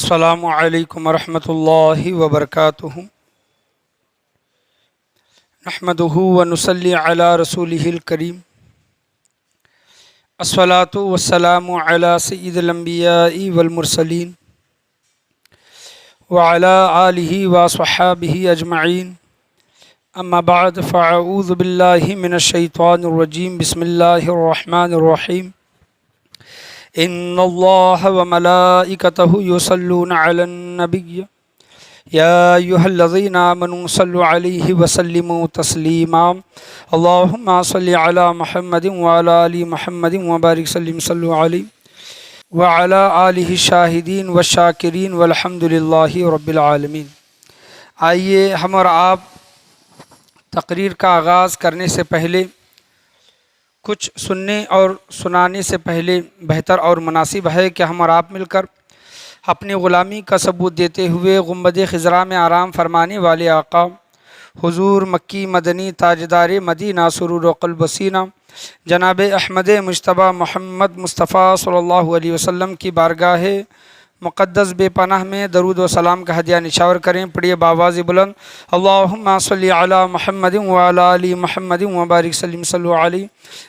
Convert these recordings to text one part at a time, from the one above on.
السلام علیکم ورحمۃ اللہ وبرکاتہ۔ نحمدہ ونصلی علی رسولہ الکریم۔ الصلاۃ والسلام علی سید الانبیاء والمرسلین وعلی آلہ وصحبہ اجمعین۔ اما بعد فاعوذ باللہ من الشیطان الرجیم۔ بسم اللہ الرحمن الرحیم۔ ان اللہ وملائکتہ یصلون علی النبی یا ایھا الذین آمنوا صلوا علیہ وسلموا تسلیما۔ اللہم صل علی محمد وعلی آل محمد وبارک وسلم صلوا علیہ وعلی آلہ الشاہدین والشاکرین والحمد للہ رب العالمین۔ آئیے ہم اور آپ تقریر کا آغاز کرنے سے پہلے کچھ سننے اور سنانے سے پہلے بہتر اور مناسب ہے کہ ہم اور آپ مل کر اپنی غلامی کا ثبوت دیتے ہوئے گنبد خضرا میں آرام فرمانے والے آقا حضور مکی مدنی تاجدار مدینہ سرور و قلب سینہ جناب احمد مجتبیٰ محمد مصطفیٰ صلی اللہ علیہ وسلم کی بارگاہ مقدس بے پناہ میں درود و سلام کا ہدیہ نشاور کریں۔ پڑھیے باواز بلند، اللہم صلی علی محمد وعلی آل محمد وبارک وسلم صلو علیہ۔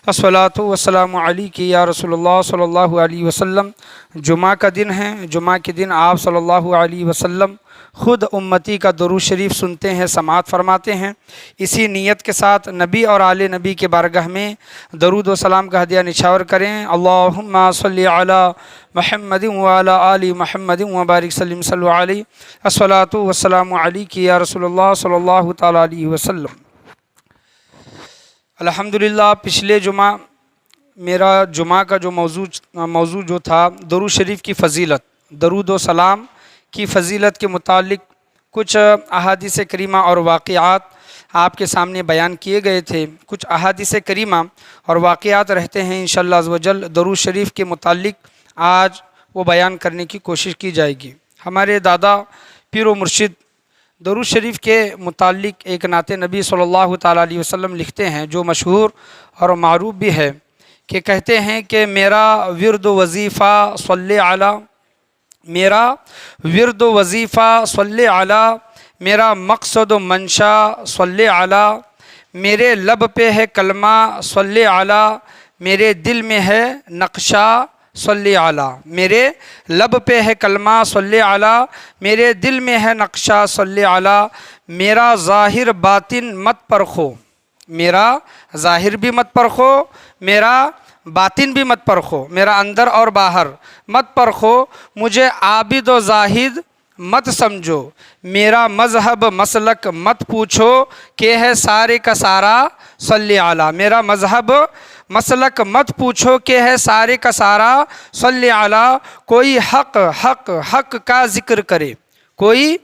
الصلاۃ والسلام علیک یا رسول اللہ صلی اللہ علیہ وسلم۔ جمعہ کا دن ہے، جمعہ کے دن آپ صلی اللہ علیہ وسلم خود امتی کا درود شریف سنتے ہیں، سماعت فرماتے ہیں۔ اسی نیت کے ساتھ نبی اور آل نبی کے بارگاہ میں درود و سلام کا ہدیہ نشاور کریں۔ اللہم صلی علی محمد وعلی آل محمد وبارک وسلم صلو علیہ۔ الصلاۃ والسلام علیک یا رسول اللہ صلی اللہ تعالیٰ علیہ وسلم۔ الحمدللہ پچھلے جمعہ میرا جمعہ کا جو موضوع جو تھا درود شریف کی فضیلت، درود و سلام کی فضیلت کے متعلق کچھ احادیث کریمہ اور واقعات آپ کے سامنے بیان کیے گئے تھے۔ کچھ احادیث کریمہ اور واقعات رہتے ہیں انشاءاللہ عز و جل درود شریف کے متعلق آج وہ بیان کرنے کی کوشش کی جائے گی۔ ہمارے دادا پیر و مرشد درود شریف کے متعلق ایک نعت نبی صلی اللہ تعالیٰ علیہ وسلم لکھتے ہیں جو مشہور اور معروف بھی ہے، کہ کہتے ہیں کہ میرا ورد و وظیفہ صلی علی، میرا ورد و وظیفہ صلی علی، میرا مقصد و منشا صلی علی، میرے لب پہ ہے کلمہ صلی علی، میرے دل میں ہے نقشہ صلی علی، میرے لب پہ ہے کلمہ صلی علی، میرے دل میں ہے نقشہ صلی علی، میرا ظاہر باطن مت پرکھو، میرا ظاہر بھی مت پرکھو، میرا باطن بھی مت پرکھو، میرا اندر اور باہر مت پرکھو، مجھے عابد و زاہد مت سمجھو، میرا مذہب مسلک مت پوچھو کہ ہے سارے کا سارا صلی علی، میرا مذہب مسلک مت پوچھو کہ ہے سارے کا سارا صلی علی، کوئی حق حق حق کا ذکر کرے، کوئی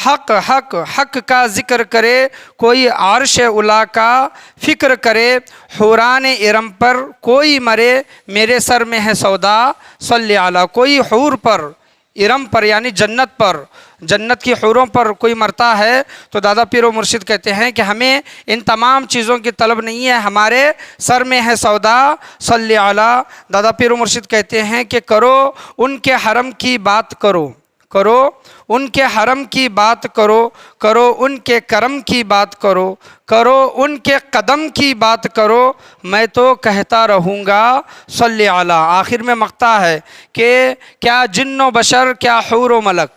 حق حق حق کا ذکر کرے، کوئی عرش اولیٰ کا فکر کرے، حوران ارم پر کوئی مرے، میرے سر میں ہے سودا صلی علی، کوئی حور پر، ارم پر یعنی جنت پر، جنت کی حوروں پر کوئی مرتا ہے تو دادا پیر و مرشد کہتے ہیں کہ ہمیں ان تمام چیزوں کی طلب نہیں ہے، ہمارے سر میں ہے سودا صلی علی۔ دادا پیر و مرشد کہتے ہیں کہ کرو ان کے حرم کی بات کرو، کرو ان کے حرم کی بات کرو، کرو ان کے کرم کی بات کرو، کرو ان کے قدم کی بات کرو، میں تو کہتا رہوں گا صلی علی۔ آخر میں مقطع ہے کہ کیا جن و بشر، کیا حور و ملک،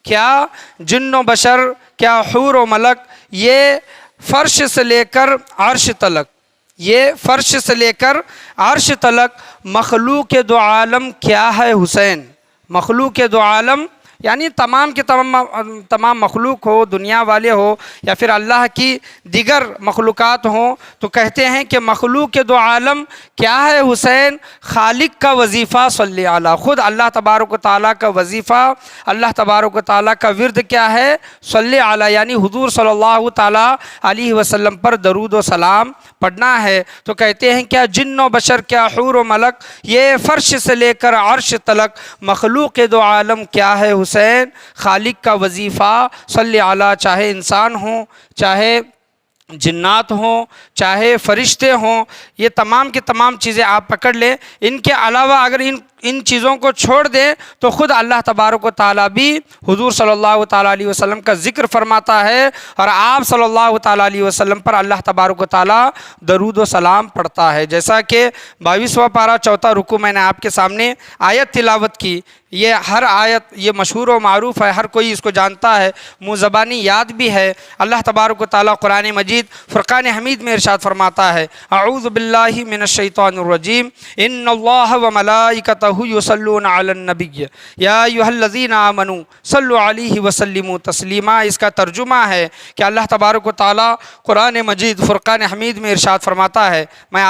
کیا جن و بشر، کیا حور و ملک، یہ فرش سے لے کر عرش تلک، یہ فرش سے لے کر عرش تلک، مخلوق دو عالم کیا ہے حسین، مخلوق دو عالم یعنی تمام کے تمام مخلوق ہو، دنیا والے ہو یا پھر اللہ کی دیگر مخلوقات ہوں، تو کہتے ہیں کہ مخلوق دو عالم کیا ہے حسین، خالق کا وظیفہ صلی علی، خود اللہ تبارک و تعالیٰ کا وظیفہ، اللہ تبارک و تعالیٰ کا ورد کیا ہے صلی علی، یعنی حضور صلی اللہ تعالیٰ علیہ وسلم پر درود و سلام پڑھنا ہے۔ تو کہتے ہیں کیا جن و بشر، کیا حور و ملک، یہ فرش سے لے کر عرش تلک، مخلوق دو عالم کیا ہے حسین، خالق کا وظیفہ صلی علی، چاہے انسان ہوں، چاہے جنات ہوں چاہے فرشتے ہوں، یہ تمام کی تمام چیزیں آپ پکڑ لیں۔ ان کے علاوہ اگر ان چیزوں کو چھوڑ دیں تو خود اللہ تبارک و تعالیٰ بھی حضور صلی اللہ تعالیٰ علیہ وسلم کا ذکر فرماتا ہے، اور آپ صلی اللہ تعالیٰ علیہ وسلم پر اللہ تبارک و تعالیٰ درود و سلام پڑھتا ہے۔ جیسا کہ 22واں پارہ 4واں رکوع میں نے آپ کے سامنے آیت تلاوت کی، یہ ہر آیت یہ مشہور و معروف ہے، ہر کوئی اس کو جانتا ہے، منہ زبانی یاد بھی ہے۔ اللہ تبارک و تعالیٰ قرآن مجید فرقان حمید میں ارشاد فرماتا ہے، اعوذ باللہ من الشیطان الرجیم، ان اللہ وملائکتہ یصلون علی النبی یا ایھا الذین آمنوا صلوا علیہ وسلموا تسلیما۔ اس کا ترجمہ ہے کہ اللہ تبارک و تعالیٰ قرآن مجید فرقان حمید میں ارشاد فرماتا ہے، میں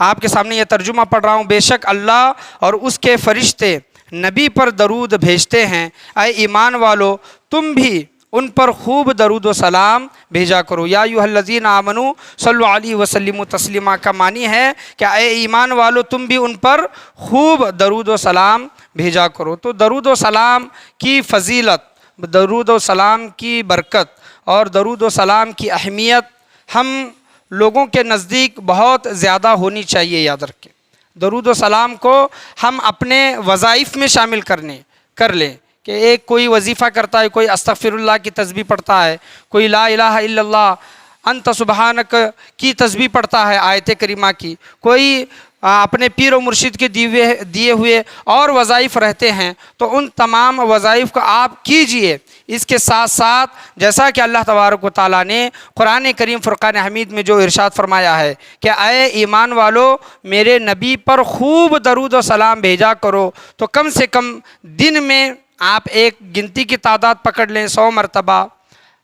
آپ کے سامنے یہ ترجمہ پڑھ رہا ہوں، بے شک اللہ اور اس کے فرشتے نبی پر درود بھیجتے ہیں، اے ایمان والو تم بھی ان پر خوب درود و سلام بھیجا کرو۔ یا ایھا الذین آمنوا صلوا علیہ وسلموا تسلیما کا معنی ہے کہ اے ایمان والو تم بھی ان پر خوب درود و سلام بھیجا کرو۔ تو درود و سلام کی فضیلت، درود و سلام کی برکت اور درود و سلام کی اہمیت ہم لوگوں کے نزدیک بہت زیادہ ہونی چاہیے۔ یاد رکھیں، درود و سلام کو ہم اپنے وظائف میں شامل کر لیں کہ ایک کوئی وظیفہ کرتا ہے، کوئی استغفر اللہ کی تسبیح پڑھتا ہے، کوئی لا الہ الا اللہ انت سبحانک کی تسبیح پڑھتا ہے آیت کریمہ کی، کوئی اپنے پیر و مرشد کے دیے ہوئے اور وظائف رہتے ہیں، تو ان تمام وظائف کو آپ کیجئے۔ اس کے ساتھ ساتھ جیسا کہ اللہ تبارک و تعالیٰ نے قرآن کریم فرقان حمید میں جو ارشاد فرمایا ہے کہ اے ایمان والو میرے نبی پر خوب درود و سلام بھیجا کرو، تو کم سے کم دن میں آپ ایک گنتی کی تعداد پکڑ لیں، 100 مرتبہ،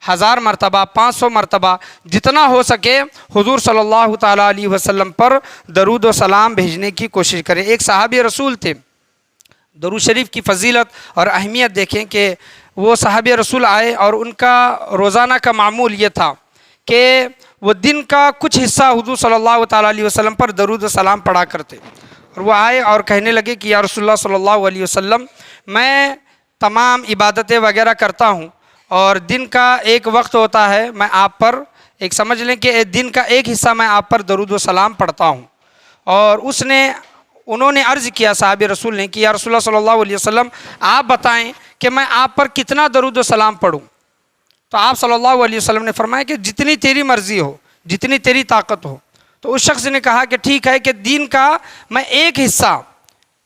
1000 مرتبہ، 500 مرتبہ، جتنا ہو سکے حضور صلی اللہ تعالیٰ علیہ وسلم پر درود و سلام بھیجنے کی کوشش کریں۔ ایک صحابی رسول تھے، درود شریف کی فضیلت اور اہمیت دیکھیں کہ وہ صحابی رسول آئے اور ان کا روزانہ کا معمول یہ تھا کہ وہ دن کا کچھ حصہ حضور صلی اللہ تعالیٰ علیہ وسلم پر درود و سلام پڑھا کرتے، اور وہ آئے اور کہنے لگے کہ یا رسول اللہ صلی اللہ علیہ وسلم، میں تمام عبادتیں وغیرہ کرتا ہوں اور دن کا ایک وقت ہوتا ہے میں آپ پر ایک سمجھ لیں کہ دن کا ایک حصہ میں آپ پر درود و سلام پڑھتا ہوں۔ اور انہوں نے عرض کیا، صحابی رسول نے کہ یا رسول اللہ صلی اللہ علیہ وسلم آپ بتائیں کہ میں آپ پر کتنا درود و سلام پڑھوں؟ تو آپ صلی اللہ علیہ وسلم نے فرمایا کہ جتنی تیری مرضی ہو، جتنی تیری طاقت ہو۔ تو اس شخص نے کہا کہ ٹھیک ہے کہ دن کا میں ایک حصہ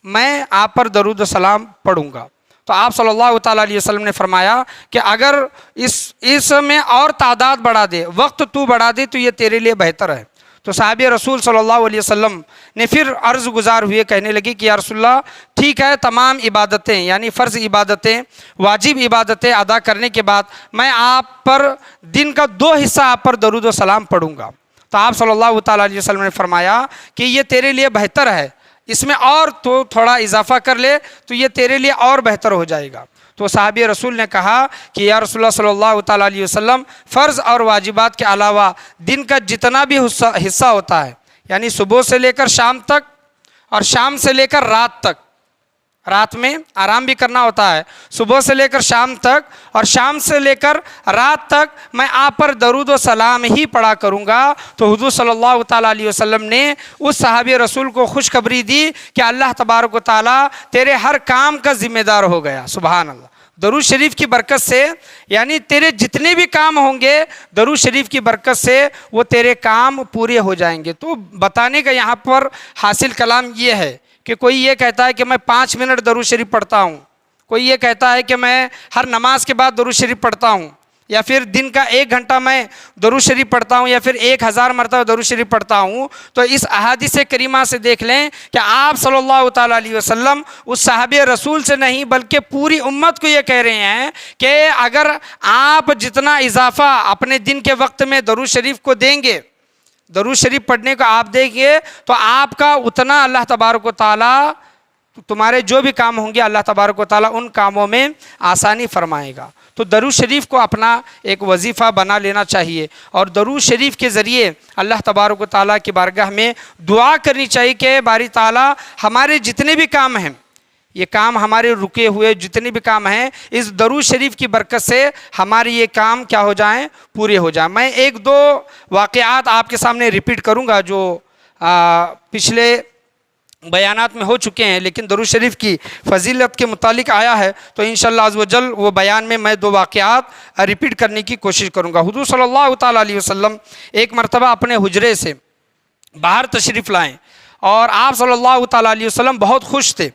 میں آپ پر درود و سلام پڑھوں گا۔ تو آپ صلی اللہ تعالیٰ علیہ وسلم نے فرمایا کہ اگر اس میں اور تعداد بڑھا دے، وقت تو بڑھا دے تو یہ تیرے لیے بہتر ہے۔ تو صحابی رسول صلی اللہ علیہ وسلم نے پھر عرض گزار ہوئے کہنے لگے کہ یا رسول اللہ ٹھیک ہے، تمام عبادتیں یعنی فرض عبادتیں، واجب عبادتیں ادا کرنے کے بعد میں آپ پر دن کا 2 حصہ آپ پر درود و سلام پڑھوں گا۔ تو آپ صلی اللہ تعالیٰ علیہ وسلم نے فرمایا کہ یہ تیرے لیے بہتر ہے، اس میں اور تو تھوڑا اضافہ کر لے تو یہ تیرے لیے اور بہتر ہو جائے گا۔ تو صحابی رسول نے کہا کہ یا رسول اللہ صلی اللہ تعالیٰ علیہ وسلم، فرض اور واجبات کے علاوہ دن کا جتنا بھی حصہ ہوتا ہے، یعنی صبح سے لے کر شام تک اور شام سے لے کر رات تک، رات میں آرام بھی کرنا ہوتا ہے، صبح سے لے کر شام تک اور شام سے لے کر رات تک میں آپ پر درود و سلام ہی پڑھا کروں گا۔ تو حضور صلی اللہ تعالیٰ علیہ وسلم نے اس صحابی رسول کو خوشخبری دی کہ اللہ تبارک و تعالیٰ تیرے ہر کام کا ذمہ دار ہو گیا۔ سبحان اللہ، درود شریف کی برکت سے یعنی تیرے جتنے بھی کام ہوں گے درود شریف کی برکت سے وہ تیرے کام پورے ہو جائیں گے۔ تو بتانے کا یہاں پر حاصل کلام یہ ہے کہ کوئی یہ کہتا ہے کہ میں 5 منٹ درود شریف پڑھتا ہوں، کوئی یہ کہتا ہے کہ میں ہر نماز کے بعد درود شریف پڑھتا ہوں، یا پھر دن کا 1 گھنٹہ میں درود شریف پڑھتا ہوں، یا پھر 1000 مرتبہ درود شریف پڑھتا ہوں۔ تو اس احادیث کریمہ سے دیکھ لیں کہ آپ صلی اللہ تعالیٰ علیہ وسلم اس صحابی رسول سے نہیں بلکہ پوری امت کو یہ کہہ رہے ہیں کہ اگر آپ جتنا اضافہ اپنے دن کے وقت میں درود شریف کو دیں گے، درود شریف پڑھنے کو آپ دیں گے، تو آپ کا اتنا اللہ تبارک و تعالیٰ تمہارے جو بھی کام ہوں گے اللہ تبارک و تعالیٰ ان کاموں میں آسانی فرمائے گا۔ تو درود شریف کو اپنا ایک وظیفہ بنا لینا چاہیے، اور درود شریف کے ذریعے اللہ تبارک و تعالیٰ کی بارگاہ میں دعا کرنی چاہیے کہ باری تعالیٰ ہمارے جتنے بھی کام ہیں یہ کام ہمارے رکے ہوئے جتنے بھی کام ہیں اس درود شریف کی برکت سے ہمارے یہ کام کیا ہو جائیں، پورے ہو جائیں۔ میں ایک دو واقعات آپ کے سامنے ریپیٹ کروں گا جو پچھلے بیانات میں ہو چکے ہیں، لیکن درود شریف کی فضیلت کے متعلق آیا ہے تو انشاءاللہ عز و جل وہ بیان میں دو واقعات ریپیٹ کرنے کی کوشش کروں گا۔ حضور صلی اللہ تعالیٰ علیہ وسلم ایک مرتبہ اپنے حجرے سے باہر تشریف لائیں اور آپ صلی اللہ تعالیٰ علیہ وسلم بہت خوش تھے،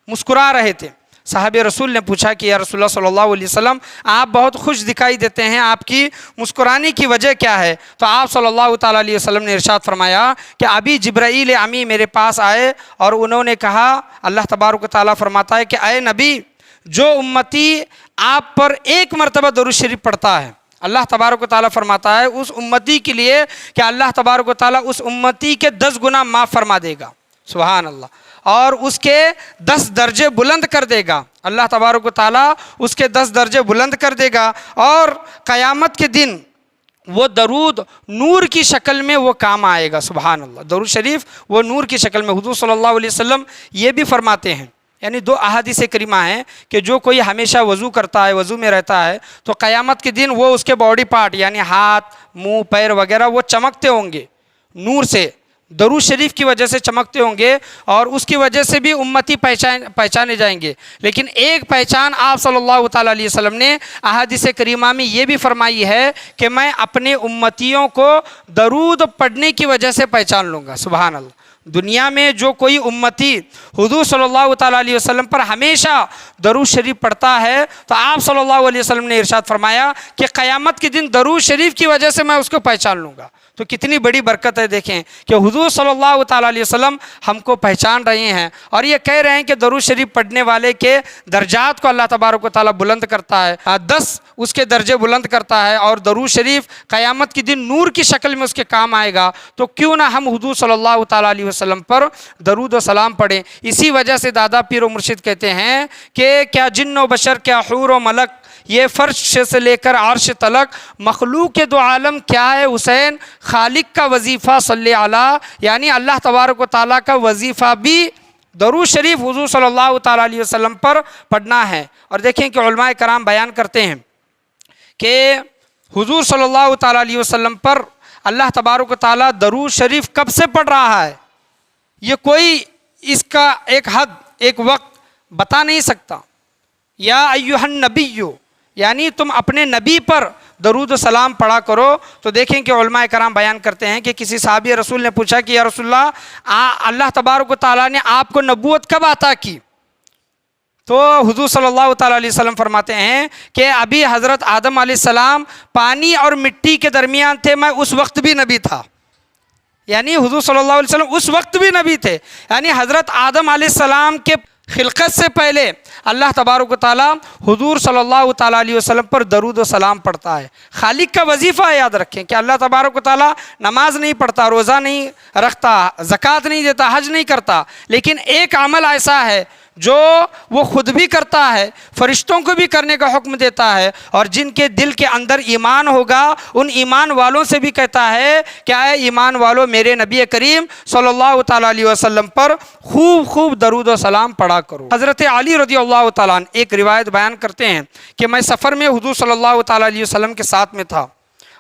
مسکرا رہے تھے۔ صحابہ رسول نے پوچھا کہ یا رسول اللہ صلی اللہ علیہ وسلم آپ بہت خوش دکھائی دیتے ہیں، آپ کی مسکرانے کی وجہ کیا ہے؟ تو آپ صلی اللہ تعالیٰ علیہ وسلم نے ارشاد فرمایا کہ ابھی جبرائیل امی میرے پاس آئے اور انہوں نے کہا، اللہ تبارک و تعالیٰ فرماتا ہے کہ اے نبی، جو امتی آپ پر ایک مرتبہ درود شریف پڑھتا ہے، اللہ تبارک و تعالیٰ فرماتا ہے اس امتی کے لیے کہ اللہ تبارک و تعالیٰ اس امتی کے 10 گنا معاف فرما دے گا، سبحان اللہ، اور اس کے 10 درجے بلند کر دے گا، اللہ تبارک و تعالیٰ اس کے 10 درجے بلند کر دے گا، اور قیامت کے دن وہ درود نور کی شکل میں وہ کام آئے گا، سبحان اللہ، درود شریف وہ نور کی شکل میں۔ حضور صلی اللہ علیہ وسلم یہ بھی فرماتے ہیں، یعنی 2 احادیث کریمہ ہیں کہ جو کوئی ہمیشہ وضو کرتا ہے، وضو میں رہتا ہے، تو قیامت کے دن وہ اس کے باڈی پارٹ یعنی ہاتھ، منہ، پیر وغیرہ وہ چمکتے ہوں گے نور سے، درود شریف کی وجہ سے چمکتے ہوں گے، اور اس کی وجہ سے بھی امتی پہچانے جائیں گے۔ لیکن ایک پہچان آپ صلی اللہ تعالیٰ علیہ وسلم نے احادیث کریمہ میں یہ بھی فرمائی ہے کہ میں اپنے امتیوں کو درود پڑھنے کی وجہ سے پہچان لوں گا، سبحان اللہ۔ دنیا میں جو کوئی امتی حضور صلی اللہ تعالیٰ علیہ وسلم پر ہمیشہ درود شریف پڑھتا ہے تو آپ صلی اللہ علیہ وسلم نے ارشاد فرمایا کہ قیامت کے دن درود شریف کی وجہ سے میں اس کو پہچان لوں گا۔ تو کتنی بڑی برکت ہے، دیکھیں کہ حضور صلی اللہ تعالیٰ علیہ وسلم ہم کو پہچان رہے ہیں اور یہ کہہ رہے ہیں کہ درود شریف پڑھنے والے کے درجات کو اللہ تبارک و تعالیٰ بلند کرتا ہے، 10 اس کے درجے بلند کرتا ہے، اور درود شریف قیامت کے دن نور کی شکل میں اس کے کام آئے گا۔ تو کیوں نہ ہم حضور صلی اللہ تعالیٰ علیہ وسلم پر درود و سلام پڑھیں۔ اسی وجہ سے دادا پیر و مرشد کہتے ہیں کہ کیا جن و بشر، کیا حور و ملک، یہ فرش سے لے کر عرش تلک، مخلوق کے 2 عالم کیا ہے حسین، خالق کا وظیفہ صلی علیہ، یعنی اللہ تبارک و تعالیٰ کا وظیفہ بھی درود شریف حضور صلی اللہ تعالیٰ علیہ وسلم پر پڑھنا ہے۔ اور دیکھیں کہ علماء کرام بیان کرتے ہیں کہ حضور صلی اللہ تعالیٰ علیہ وسلم پر اللہ تبارک و تعالیٰ درود شریف کب سے پڑھ رہا ہے، یہ کوئی اس کا ایک حد، ایک وقت بتا نہیں سکتا۔ یا ایھا النبی، یعنی تم اپنے نبی پر درود و سلام پڑھا کرو۔ تو دیکھیں کہ علماء کرام بیان کرتے ہیں کہ کسی صحابی رسول نے پوچھا کہ یا رسول اللہ، اللہ تبارک و تعالیٰ نے آپ کو نبوت کب عطا کی؟ تو حضور صلی اللہ تعالیٰ علیہ وسلم فرماتے ہیں کہ ابھی حضرت آدم علیہ السلام پانی اور مٹی کے درمیان تھے، میں اس وقت بھی نبی تھا، یعنی حضور صلی اللہ علیہ وسلم اس وقت بھی نبی تھے، یعنی حضرت آدم علیہ السلام کے خلقت سے پہلے اللہ تبارک و تعالیٰ حضور صلی اللہ تعالیٰ علیہ وسلم پر درود و سلام پڑھتا ہے۔ خالق کا وظیفہ یاد رکھیں کہ اللہ تبارک و تعالیٰ نماز نہیں پڑھتا، روزہ نہیں رکھتا، زکوٰۃ نہیں دیتا، حج نہیں کرتا، لیکن ایک عمل ایسا ہے جو وہ خود بھی کرتا ہے، فرشتوں کو بھی کرنے کا حکم دیتا ہے، اور جن کے دل کے اندر ایمان ہوگا ان ایمان والوں سے بھی کہتا ہے کہ اے ایمان والو، میرے نبی کریم صلی اللہ تعالیٰ علیہ وسلم پر خوب درود و سلام پڑھا کرو۔ حضرت علی رضی اللہ تعالیٰ عنہ ایک روایت بیان کرتے ہیں کہ میں سفر میں حضور صلی اللہ تعالیٰ علیہ وسلم کے ساتھ میں تھا،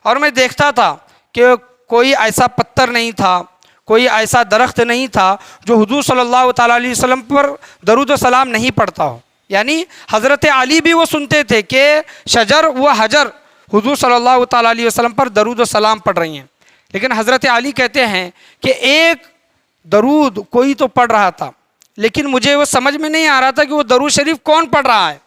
اور میں دیکھتا تھا کہ کوئی ایسا پتھر نہیں تھا، کوئی ایسا درخت نہیں تھا جو حضور صلی اللہ تعالیٰ علیہ وسلم پر درود و سلام نہیں پڑھتا ہو۔ یعنی حضرت علی بھی وہ سنتے تھے کہ شجر و حجر حضور صلی اللہ تعالیٰ علیہ وسلم پر درود و سلام پڑھ رہی ہیں، لیکن حضرت علی کہتے ہیں کہ ایک درود کوئی تو پڑھ رہا تھا، لیکن مجھے وہ سمجھ میں نہیں آ رہا تھا کہ وہ درود شریف کون پڑھ رہا ہے۔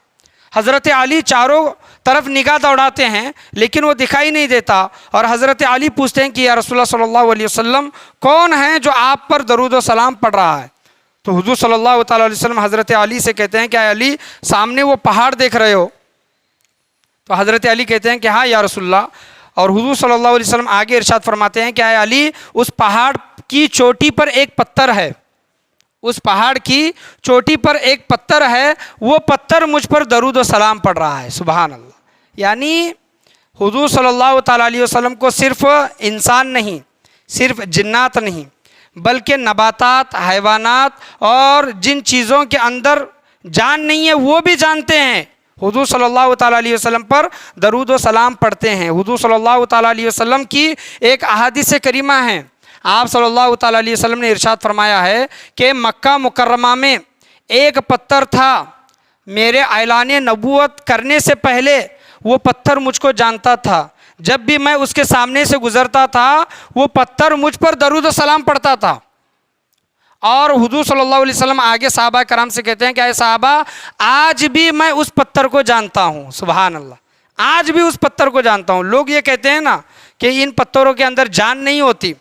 حضرت علی چاروں طرف نگاہ دوڑاتے ہیں لیکن وہ دکھائی نہیں دیتا، اور حضرت علی پوچھتے ہیں کہ یا رسول اللہ صلی اللہ علیہ وسلم کون ہے جو آپ پر درود و سلام پڑھ رہا ہے؟ تو حضور صلی اللہ تعالیٰ علیہ وسلم حضرت علی سے کہتے ہیں کہ اے علی، سامنے وہ پہاڑ دیکھ رہے ہو؟ تو حضرت علی کہتے ہیں کہ ہاں یا رسول اللہ، اور حضور صلی اللہ علیہ وسلم آگے ارشاد فرماتے ہیں کہ اے علی، اس پہاڑ کی چوٹی پر ایک پتھر ہے، اس پہاڑ کی چوٹی پر ایک پتھر ہے، وہ پتھر مجھ پر درود و سلام پڑھ رہا ہے، سبحان اللہ۔ یعنی حضور صلی اللہ تعالیٰ علیہ وسلم کو صرف انسان نہیں، صرف جنات نہیں، بلکہ نباتات، حیوانات اور جن چیزوں کے اندر جان نہیں ہے وہ بھی جانتے ہیں، حضور صلی اللہ تعالیٰ علیہ وسلم پر درود و سلام پڑھتے ہیں۔ حضور صلی اللہ تعالیٰ علیہ وسلم کی ایک احادیث کریمہ ہیں، آپ صلی اللہ تعالیٰ علیہ وسلم نے ارشاد فرمایا ہے کہ مکہ مکرمہ میں ایک پتھر تھا، میرے اعلان نبوت کرنے سے پہلے وہ پتھر مجھ کو جانتا تھا، جب بھی میں اس کے سامنے سے گزرتا تھا وہ پتھر مجھ پر درود و سلام پڑھتا تھا۔ اور حضور صلی اللہ علیہ وسلم آگے صحابہ کرام سے کہتے ہیں کہ اے صحابہ، آج بھی میں اس پتھر کو جانتا ہوں۔ سبحان اللہ، آج بھی اس پتھر کو جانتا ہوں۔ لوگ یہ کہتے ہیں نا کہ ان پتھروں کے اندر جان نہیں ہوتی،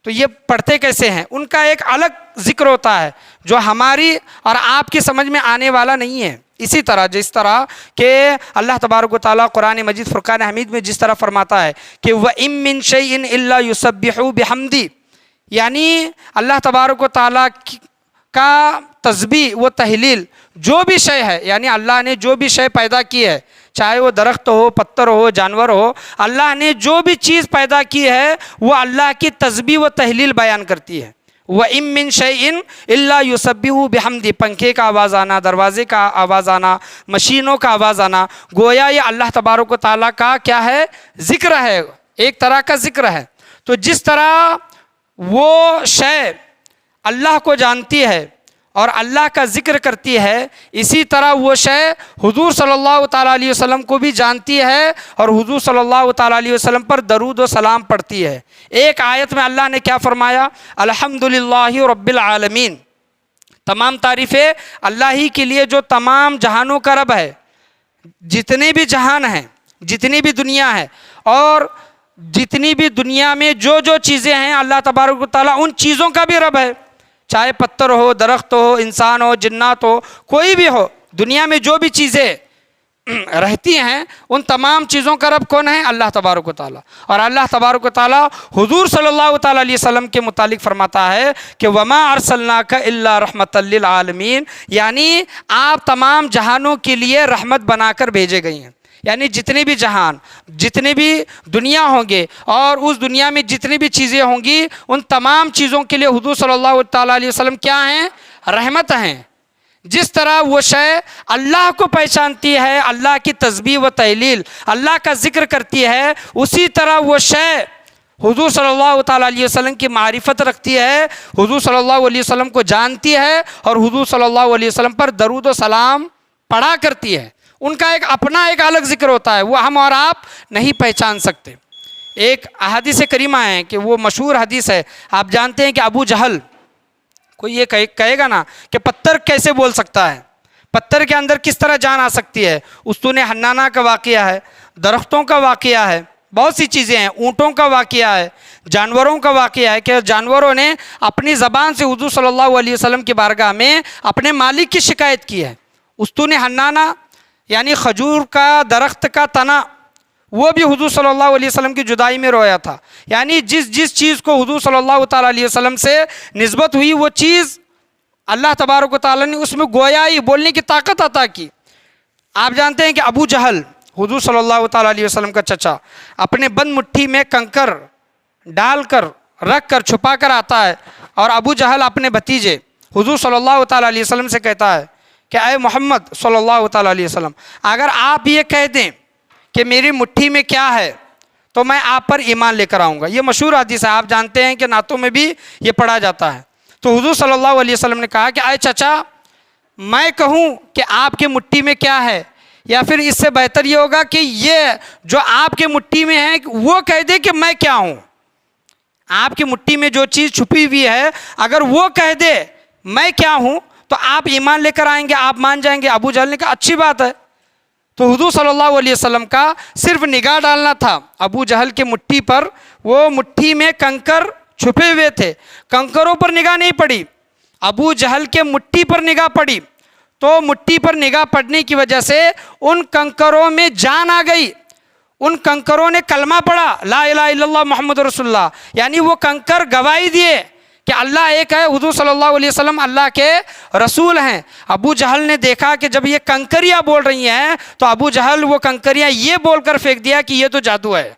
تو یہ پڑھتے کیسے ہیں؟ ان کا ایک الگ ذکر ہوتا ہے جو ہماری اور آپ کی سمجھ میں آنے والا نہیں ہے۔ اسی طرح جس طرح کہ اللہ تبارک و تعالیٰ قرآن مجید فرقان حمید میں جس طرح فرماتا ہے کہ وَإِن مِّن شَيْءٍ إِلَّا يُسَبِّحُ بِحَمْدِهِ، یعنی اللہ تبارک و تعالیٰ کا تسبیح و تحلیل جو بھی شے ہے، یعنی اللہ نے جو بھی شے پیدا کی ہے، چاہے وہ درخت ہو، پتھر ہو، جانور ہو، اللہ نے جو بھی چیز پیدا کی ہے وہ اللہ کی تسبیح و تحلیل بیان کرتی ہے۔ وَإِن مِّن شَيْءٍ إِلَّا يُسَبِّحُ بِحَمْدِهِ، پنکھے کا آواز آنا، دروازے کا آواز آنا، مشینوں کا آواز آنا، گویا یہ اللہ تبارک و تعالیٰ کا کیا ہے؟ ذکر ہے، ایک طرح کا ذکر ہے۔ تو جس طرح وہ شے اللہ کو جانتی ہے اور اللہ کا ذکر کرتی ہے، اسی طرح وہ شے حضور صلی اللہ تعالیٰ علیہ وسلم کو بھی جانتی ہے اور حضور صلی اللہ تعالیٰ علیہ وسلم پر درود و سلام پڑھتی ہے۔ ایک آیت میں اللہ نے کیا فرمایا؟ الحمدللہ رب العالمین، تمام تعریفیں اللہ ہی کے لیے جو تمام جہانوں کا رب ہے، جتنے بھی جہان ہیں، جتنی بھی دنیا ہے، اور جتنی بھی دنیا میں جو جو چیزیں ہیں اللہ تبارک و تعالیٰ ان چیزوں کا بھی رب ہے، چاہے پتھر ہو، درخت ہو، انسان ہو، جنات ہو، کوئی بھی ہو، دنیا میں جو بھی چیزیں رہتی ہیں ان تمام چیزوں کا رب کون ہے؟ اللہ تبارک و تعالیٰ۔ اور اللہ تبارک و تعالیٰ حضور صلی اللہ تعالیٰ علیہ وسلم کے متعلق فرماتا ہے کہ وَمَا أَرْسَلْنَاكَ إِلَّا رَحْمَةً لِّلْعَالَمِينَ، یعنی آپ تمام جہانوں کے لیے رحمت بنا کر بھیجے گئی ہیں۔ یعنی جتنے بھی جہان، جتنے بھی دنیا ہوں گے اور اس دنیا میں جتنی بھی چیزیں ہوں گی، ان تمام چیزوں کے لیے حضور صلی اللہ تعالیٰ علیہ وسلم کیا ہیں؟ رحمت ہیں۔ جس طرح وہ شے اللہ کو پہچانتی ہے، اللہ کی تسبیح و تحلیل، اللہ کا ذکر کرتی ہے، اسی طرح وہ شے حضور صلی اللہ تعالیٰ علیہ وسلم کی معرفت رکھتی ہے، حضور صلی اللہ علیہ وسلم کو جانتی ہے اور حضور صلی اللہ علیہ وسلم پر درود و سلام پڑھا کرتی ہے۔ ان کا ایک اپنا ایک الگ ذکر ہوتا ہے، وہ ہم اور آپ نہیں پہچان سکتے۔ ایک احادیث کریمہ ہے کہ وہ مشہور حدیث ہے، آپ جانتے ہیں کہ ابو جہل، کوئی یہ کہے گا نا کہ پتھر کیسے بول سکتا ہے، پتھر کے اندر کس طرح جان آ سکتی ہے؟ استون حنانہ کا واقعہ ہے، درختوں کا واقعہ ہے، بہت سی چیزیں ہیں، اونٹوں کا واقعہ ہے، جانوروں کا واقعہ ہے کہ جانوروں نے اپنی زبان سے حضور صلی اللہ علیہ وسلم کی بارگاہ میں اپنے مالک کی شکایت کی ہے۔ استون حنانہ یعنی کھجور کا درخت کا تنا، وہ بھی حضور صلی اللہ علیہ وسلم کی جدائی میں رویا تھا۔ یعنی جس چیز کو حضور صلی اللہ تعالیٰ علیہ وسلم سے نسبت ہوئی وہ چیز اللہ تبارک و تعالیٰ نے اس میں گویائی، بولنے کی طاقت عطا کی۔ آپ جانتے ہیں کہ ابو جہل حضور صلی اللہ تعالیٰ علیہ وسلم کا چچا، اپنے بند مٹھی میں کنکر ڈال کر رکھ کر چھپا کر آتا ہے، اور ابو جہل اپنے بھتیجے حضور صلی اللہ تعالیٰ علیہ وسلم سے کہتا ہے کہ اے محمد صلی اللہ تعالیٰ علیہ وسلم، اگر آپ یہ کہہ دیں کہ میری مٹھی میں کیا ہے تو میں آپ پر ایمان لے کر آؤں گا۔ یہ مشہور حدیث ہے، آپ جانتے ہیں کہ نعتوں میں بھی یہ پڑھا جاتا ہے۔ تو حضور صلی اللہ علیہ وسلم نے کہا کہ اے چچا، میں کہوں کہ آپ کی مٹھی میں کیا ہے، یا پھر اس سے بہتر یہ ہوگا کہ یہ جو آپ کے مٹھی میں ہے وہ کہہ دے کہ میں کیا ہوں۔ آپ کی مٹھی میں جو چیز چھپی ہوئی ہے اگر وہ کہہ دے میں کیا ہوں تو آپ ایمان لے کر آئیں گے، آپ مان جائیں گے۔ ابو جہل نے کہا اچھی بات ہے۔ تو حضور صلی اللہ علیہ وسلم کا صرف نگاہ ڈالنا تھا ابو جہل کے مٹھی پر، وہ مٹھی میں کنکر چھپے ہوئے تھے، کنکروں پر نگاہ نہیں پڑی، ابو جہل کے مٹھی پر نگاہ پڑی۔ تو مٹھی پر نگاہ پڑنے کی وجہ سے ان کنکروں میں جان آ گئی، ان کنکروں نے کلمہ پڑھا، لا الہ الا اللہ محمد رسول اللہ، یعنی وہ کنکر گواہی دیے کہ اللہ ایک ہے، حضور صلی اللہ علیہ وسلم اللہ کے رسول ہیں۔ ابو جہل نے دیکھا کہ جب یہ کنکریاں بول رہی ہیں تو ابو جہل وہ کنکریاں یہ بول کر پھینک دیا کہ یہ تو جادو ہے۔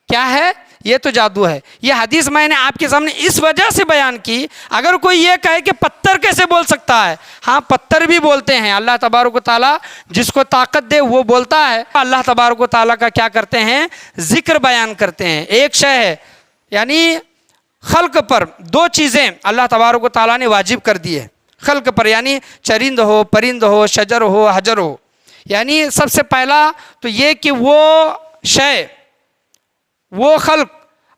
کیا ہے؟ یہ تو جادو ہے۔ یہ حدیث میں نے آپ کے سامنے اس وجہ سے بیان کی، اگر کوئی یہ کہے کہ پتھر کیسے بول سکتا ہے، ہاں پتھر بھی بولتے ہیں، اللہ تبارک و تعالیٰ جس کو طاقت دے وہ بولتا ہے۔ اللہ تبارک و تعالیٰ کا کیا کرتے ہیں، ذکر بیان کرتے ہیں۔ ایک شے ہے، یعنی خلق پر دو چیزیں اللہ تبارک و تعالیٰ نے واجب کر دی ہے خلق پر، یعنی چرند ہو، پرند ہو، شجر ہو، حجر ہو۔ یعنی سب سے پہلا تو یہ کہ وہ شے، وہ خلق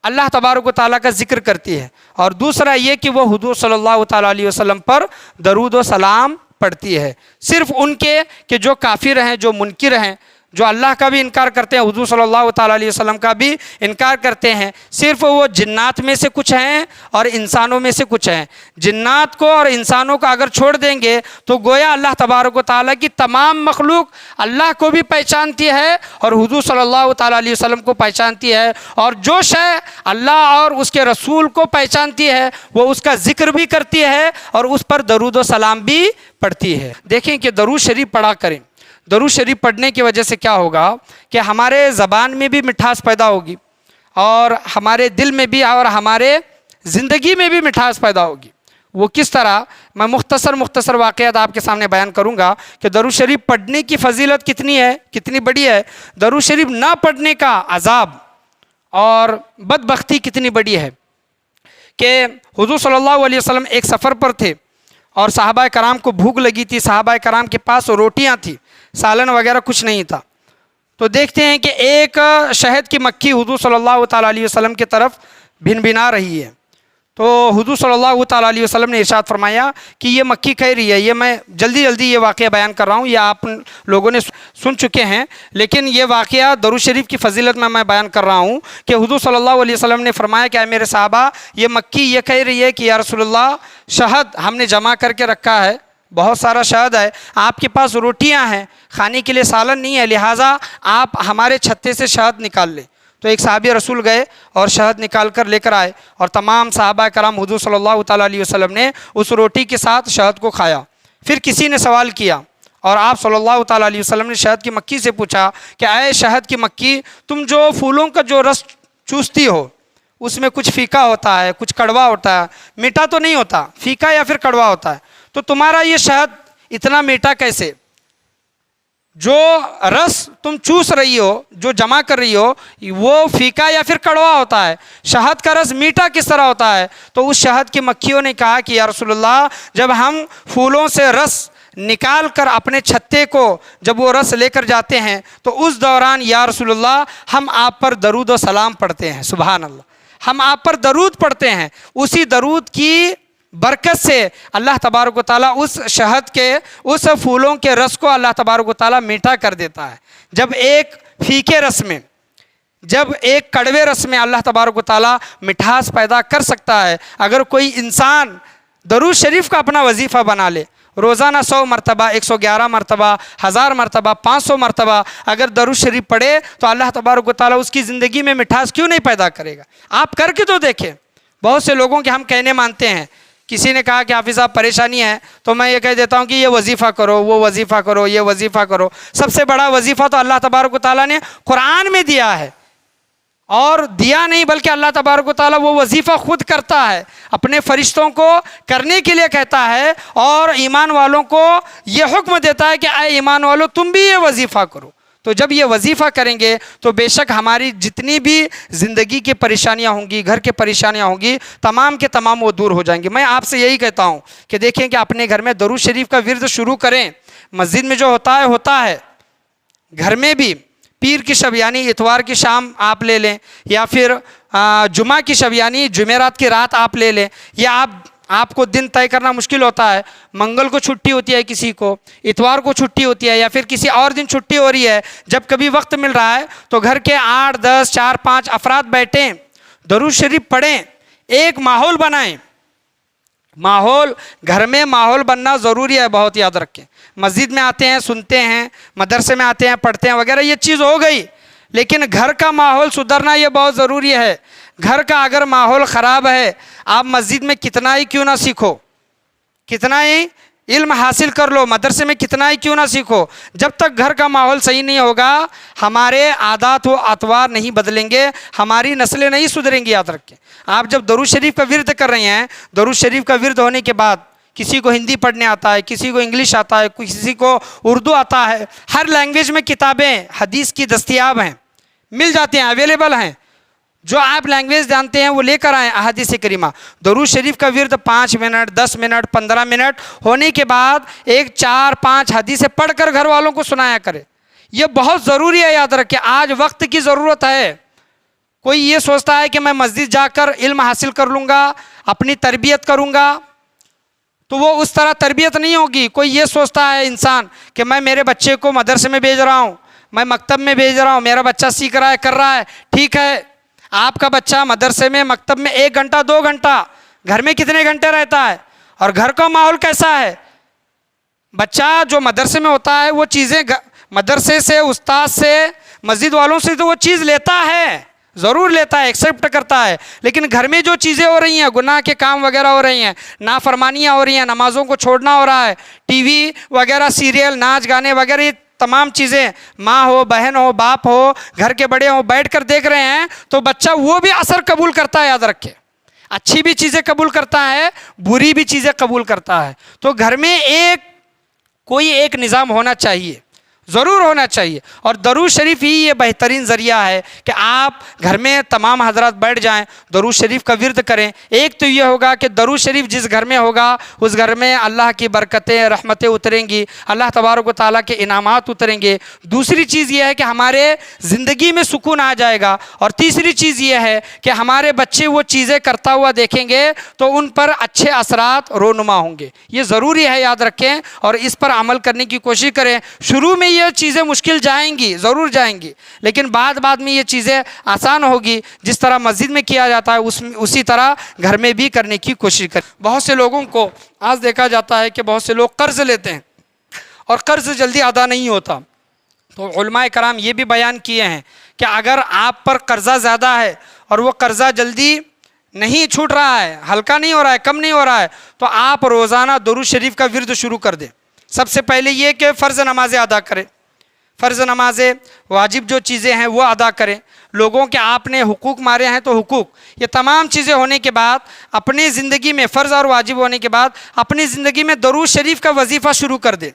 اللہ تبارک و تعالیٰ کا ذکر کرتی ہے، اور دوسرا یہ کہ وہ حضور صلی اللہ تعالیٰ علیہ وسلم پر درود و سلام پڑھتی ہے۔ صرف ان کے کہ جو کافر ہیں، جو منکر ہیں، جو اللہ کا بھی انکار کرتے ہیں، حضور صلی اللہ تعالیٰ علیہ وسلم کا بھی انکار کرتے ہیں، صرف وہ جنات میں سے کچھ ہیں اور انسانوں میں سے کچھ ہیں۔ جنات کو اور انسانوں کو اگر چھوڑ دیں گے تو گویا اللہ تبارک و تعالیٰ کی تمام مخلوق اللہ کو بھی پہچانتی ہے اور حضور صلی اللہ تعالیٰ علیہ وسلم کو پہچانتی ہے، اور جو شے اللہ اور اس کے رسول کو پہچانتی ہے وہ اس کا ذکر بھی کرتی ہے اور اس پر درود و سلام بھی پڑھتی ہے۔ دیکھیں کہ درود شریف پڑھا کریں۔ درود شریف پڑھنے کی وجہ سے کیا ہوگا کہ ہمارے زبان میں بھی مٹھاس پیدا ہوگی، اور ہمارے دل میں بھی اور ہمارے زندگی میں بھی مٹھاس پیدا ہوگی۔ وہ کس طرح، میں مختصر واقعات آپ کے سامنے بیان کروں گا کہ درود شریف پڑھنے کی فضیلت کتنی ہے، کتنی بڑی ہے، درود شریف نہ پڑھنے کا عذاب اور بدبختی کتنی بڑی ہے۔ کہ حضور صلی اللہ علیہ وسلم ایک سفر پر تھے اور صحابہ کرام کو بھوک لگی تھی، صحابہ کرام کے پاس روٹیاں تھیں، سالن وغیرہ کچھ نہیں تھا۔ تو دیکھتے ہیں کہ ایک شہد کی مکھی حضور صلی اللہ تعالیٰ علیہ وسلم کی طرف بھن بھنا رہی ہے۔ تو حضور صلی اللہ تعالیٰ علیہ وسلم نے ارشاد فرمایا کہ یہ مکھی کہہ رہی ہے، یہ میں جلدی یہ واقعہ بیان کر رہا ہوں، یہ آپ لوگوں نے سن چکے ہیں، لیکن یہ واقعہ درود شریف کی فضیلت میں بیان کر رہا ہوں کہ حضور صلی اللہ علیہ وسلم نے فرمایا کہ اے میرے صحابہ، یہ مکھی یہ کہہ رہی ہے کہ یا رسول اللہ، شہد ہم نے جمع کر کے رکھا ہے، بہت سارا شہد ہے، آپ کے پاس روٹیاں ہیں، کھانے کے لیے سالن نہیں ہے، لہٰذا آپ ہمارے چھتے سے شہد نکال لیں۔ تو ایک صحابی رسول گئے اور شہد نکال کر لے کر آئے، اور تمام صحابہ کرام حضور صلی اللہ تعالیٰ علیہ وسلم نے اس روٹی کے ساتھ شہد کو کھایا۔ پھر کسی نے سوال کیا اور آپ صلی اللہ تعالیٰ علیہ وسلم نے شہد کی مکھی سے پوچھا کہ اے شہد کی مکھی، تم جو پھولوں کا جو رس چوستی ہو اس میں کچھ پھیکا ہوتا ہے، کچھ کڑوا ہوتا ہے، میٹھا تو نہیں ہوتا، پھیکا یا پھر کڑوا ہوتا ہے، تو تمہارا یہ شہد اتنا میٹھا کیسے؟ جو رس تم چوس رہی ہو، جو جمع کر رہی ہو، وہ پھیکا یا پھر کڑوا ہوتا ہے، شہد کا رس میٹھا کس طرح ہوتا ہے؟ تو اس شہد کی مکھیوں نے کہا کہ یا رسول اللہ، جب ہم پھولوں سے رس نکال کر اپنے چھتے کو جب وہ رس لے کر جاتے ہیں تو اس دوران یا رسول اللہ ہم آپ پر درود و سلام پڑھتے ہیں۔ سبحان اللہ، ہم آپ پر درود پڑھتے ہیں، اسی درود کی برکت سے اللہ تبارک و تعالیٰ اس شہد کے، اس پھولوں کے رس کو اللہ تبارک و تعالیٰ میٹھا کر دیتا ہے۔ جب ایک پھیکے رس میں، جب ایک کڑوے رس میں اللہ تبارک و تعالیٰ مٹھاس پیدا کر سکتا ہے، اگر کوئی انسان درود شریف کا اپنا وظیفہ بنا لے، روزانہ 100 مرتبہ، 111 مرتبہ، 1000 مرتبہ، 500 مرتبہ اگر درود شریف پڑھے تو اللہ تبارک و تعالیٰ اس کی زندگی میں مٹھاس کیوں نہیں پیدا کرے گا؟ آپ کر کے تو دیکھیں۔ بہت سے لوگوں کے ہم کہنے مانتے ہیں، کسی نے کہا کہ حافظ صاحب پریشانی ہے تو میں یہ کہہ دیتا ہوں کہ یہ وظیفہ کرو، وہ وظیفہ کرو، یہ وظیفہ کرو۔ سب سے بڑا وظیفہ تو اللہ تبارک و تعالیٰ نے قرآن میں دیا ہے، اور دیا نہیں بلکہ اللہ تبارک و تعالیٰ وہ وظیفہ خود کرتا ہے، اپنے فرشتوں کو کرنے کے لیے کہتا ہے، اور ایمان والوں کو یہ حکم دیتا ہے کہ اے ایمان والوں تم بھی یہ وظیفہ کرو۔ تو جب یہ وظیفہ کریں گے تو بے شک ہماری جتنی بھی زندگی کی پریشانیاں ہوں گی، گھر کے پریشانیاں ہوں گی، تمام کے تمام وہ دور ہو جائیں گی۔ میں آپ سے یہی کہتا ہوں کہ دیکھیں کہ اپنے گھر میں درود شریف کا ورد شروع کریں۔ مسجد میں جو ہوتا ہے، گھر میں بھی پیر کی شب یعنی اتوار کی شام آپ لے لیں، یا پھر جمعہ کی شب یعنی جمعرات کی رات آپ لے لیں، یا آپ کو دن طے کرنا مشکل ہوتا ہے، منگل کو چھٹی ہوتی ہے کسی کو، اتوار کو چھٹی ہوتی ہے، یا پھر کسی اور دن چھٹی ہو رہی ہے، جب کبھی وقت مل رہا ہے تو گھر کے 8 10 4 5 افراد بیٹھیں، درود شریف پڑھیں، ایک ماحول بنائیں۔ ماحول، گھر میں ماحول بننا ضروری ہے، بہت یاد رکھیں۔ مسجد میں آتے ہیں، سنتے ہیں، مدرسے میں آتے ہیں، پڑھتے ہیں وغیرہ، یہ چیز ہو گئی، لیکن گھر کا ماحول سدھرنا یہ بہت ضروری ہے۔ گھر کا اگر ماحول خراب ہے، آپ مسجد میں کتنا ہی کیوں نہ سیکھو، کتنا ہی علم حاصل کر لو، مدرسے میں کتنا ہی کیوں نہ سیکھو، جب تک گھر کا ماحول صحیح نہیں ہوگا ہمارے عادات و اطوار نہیں بدلیں گے، ہماری نسلیں نہیں سدھریں گی۔ یاد رکھیں، آپ جب درود شریف کا ورد کر رہے ہیں، درود شریف کا ورد ہونے کے بعد کسی کو ہندی پڑھنے آتا ہے، کسی کو انگلش آتا ہے، کسی کو اردو آتا ہے، ہر لینگویج میں کتابیں حدیث کی دستیاب ہیں، مل جاتے ہیں، اویلیبل ہیں۔ جو آپ لینگویج جانتے ہیں وہ لے کر آئیں احادیث کریمہ۔ درود شریف کا ورد 5 منٹ 10 منٹ 15 منٹ ہونے کے بعد ایک 4-5 حدیثیں پڑھ کر گھر والوں کو سنایا کرے، یہ بہت ضروری ہے۔ یاد رکھیں، آج وقت کی ضرورت ہے۔ کوئی یہ سوچتا ہے کہ میں مسجد جا کر علم حاصل کر لوں گا، اپنی تربیت کروں گا، تو وہ اس طرح تربیت نہیں ہوگی۔ کوئی یہ سوچتا ہے انسان کہ میں میرے بچے کو مدرسے میں بھیج رہا ہوں، میں مکتب میں بھیج رہا ہوں، میرا بچہ سیکھ رہا ہے، کر رہا ہے، ٹھیک ہے۔ آپ کا بچہ مدرسے میں مکتب میں 1 گھنٹہ 2 گھنٹہ، گھر میں کتنے گھنٹے رہتا ہے، اور گھر کا ماحول کیسا ہے؟ بچہ جو مدرسے میں ہوتا ہے وہ چیزیں مدرسے سے، استاد سے، مسجد والوں سے تو وہ چیز لیتا ہے، ضرور لیتا ہے، ایکسیپٹ کرتا ہے، لیکن گھر میں جو چیزیں ہو رہی ہیں، گناہ کے کام وغیرہ ہو رہی ہیں، نافرمانیاں ہو رہی ہیں، نمازوں کو چھوڑنا ہو رہا ہے، ٹی وی وغیرہ، سیریل، ناچ گانے وغیرہ، یہ تمام چیزیں ماں ہو، بہن ہو، باپ ہو، گھر کے بڑے ہوں، بیٹھ کر دیکھ رہے ہیں، تو بچہ وہ بھی اثر قبول کرتا ہے۔ یاد رکھے، اچھی بھی چیزیں قبول کرتا ہے، بری بھی چیزیں قبول کرتا ہے۔ تو گھر میں کوئی ایک نظام ہونا چاہیے، ضرور ہونا چاہیے، اور درود شریف ہی یہ بہترین ذریعہ ہے کہ آپ گھر میں تمام حضرات بیٹھ جائیں، درود شریف کا ورد کریں۔ ایک تو یہ ہوگا کہ درود شریف جس گھر میں ہوگا اس گھر میں اللہ کی برکتیں، رحمتیں اتریں گی، اللہ تبارک و تعالیٰ کے انعامات اتریں گے۔ دوسری چیز یہ ہے کہ ہمارے زندگی میں سکون آ جائے گا، اور تیسری چیز یہ ہے کہ ہمارے بچے وہ چیزیں کرتا ہوا دیکھیں گے تو ان پر اچھے اثرات رونما ہوں گے۔ یہ ضروری ہے، یاد رکھیں، اور اس پر عمل کرنے کی کوشش کریں۔ شروع میں یہ چیزیں مشکل جائیں گی، ضرور جائیں گی، لیکن بعد میں یہ چیزیں آسان ہوگی۔ جس طرح مسجد میں کیا جاتا ہے اسی طرح گھر میں بھی کرنے کی کوشش کریں۔ بہت سے لوگوں کو آج دیکھا جاتا ہے کہ بہت سے لوگ قرض لیتے ہیں اور قرض جلدی ادا نہیں ہوتا، تو علماء کرام یہ بھی بیان کیے ہیں کہ اگر آپ پر قرضہ زیادہ ہے اور وہ قرضہ جلدی نہیں چھوٹ رہا ہے، ہلکا نہیں ہو رہا ہے، کم نہیں ہو رہا ہے، تو آپ روزانہ درود شریف کا ورد شروع کر دیں۔ سب سے پہلے یہ کہ فرض نمازیں ادا کریں، فرض نمازیں، واجب جو چیزیں ہیں وہ ادا کریں۔ لوگوں کے آپ نے حقوق مارے ہیں تو حقوق، یہ تمام چیزیں ہونے کے بعد اپنی زندگی میں، فرض اور واجب ہونے کے بعد اپنی زندگی میں درود شریف کا وظیفہ شروع کر دیں۔